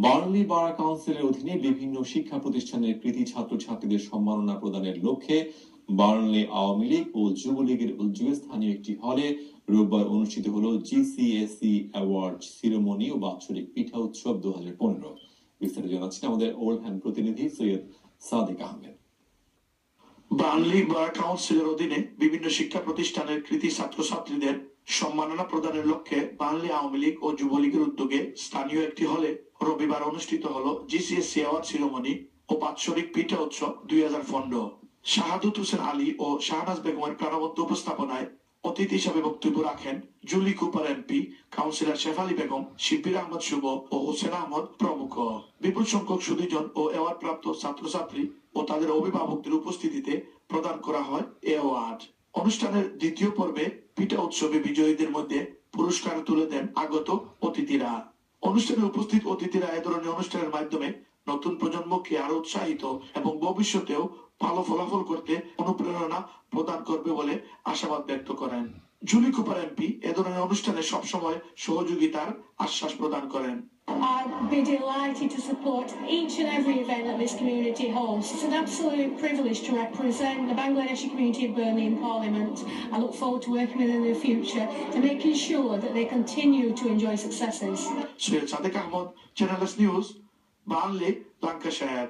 Burnley বারা কাউন্সিলের অধীনে বিভিন্ন শিক্ষা প্রতিষ্ঠানের কৃতী ছাত্রছাত্রীদের সম্মাননা প্রদানের লক্ষ্যে বার্নলি আওয়ামী লীগ ও যুবলীগের উদ্যোগে স্থানীয় একটি হলে রোববার অনুষ্ঠিত হলো জিসিএসই অ্যাওয়ার্ড সিরিমনি ও বাৎসরিক পিঠা উৎসব 2015। বিস্তারিত জানাচ্ছেন আমাদের ওল্ড হ্যান্ড প্রতিনিধি সৈয়দ সাদিক আহমেদ। বার্নলি বার কাউন্সিলের অধীনে বিভিন্ন শিক্ষা প্রতিষ্ঠানের কৃতী ছাত্রছাত্রীদের সম্মাননা প্রদানের লক্ষ্যে বার্নলি আওয়ামী লীগ ও যুবলীগের উদ্যোগে স্থানীয় একটি হলে রবিবার অনুষ্ঠিত হলো জিসিএসসি অ্যাওয়ার্ড সিরিমনি ও বাৎসরিক পিঠা উৎসব 2015। শাহাদুত হোসেন আলী ও শাহনাজ বেগমের প্রাণবন্ত উপস্থাপনায় অতিথি হিসাবে বক্তব্য রাখেন Julie Cooper MP, councillor Shefali Begum, Shibbir Ahmad Shuvo ও হোসেন আহমদ প্রমুখ। বিপুল সংখ্যক সুধীজন ও অ্যাওয়ার্ড প্রাপ্ত ছাত্রছাত্রী ও তাদের অভিভাবকদের উপস্থিতিতে প্রদান করা হয় এ অ্যাওয়ার্ড। অনুষ্ঠানের দ্বিতীয় পর্বে পিঠা উৎসবে বিজয়ীদের মধ্যে পুরস্কার তুলে দেন আগত অতিথিরা। অনুষ্ঠানে উপস্থিত অতিথিরা এ ধরনের অনুষ্ঠানের মাধ্যমে নতুন প্রজন্মকে আরো উৎসাহিত এবং ভবিষ্যতেও ভালো ফলাফল করতে অনুপ্রেরণা প্রদান করবে বলে আশাবাদ ব্যক্ত করেন। জুলি কুপার এমপি এ ধরনের অনুষ্ঠানে সবসময় সহযোগিতার আশ্বাস প্রদান করেন। I'd be delighted to support each and every event that this community hosts. It's an absolute privilege to represent the Bangladeshi community of Burnley in Parliament. I look forward to working with them in the future to making sure that they continue to enjoy successes. Sayyid Sadiq Ahmed, Channel S News, Burnley, Lancashire.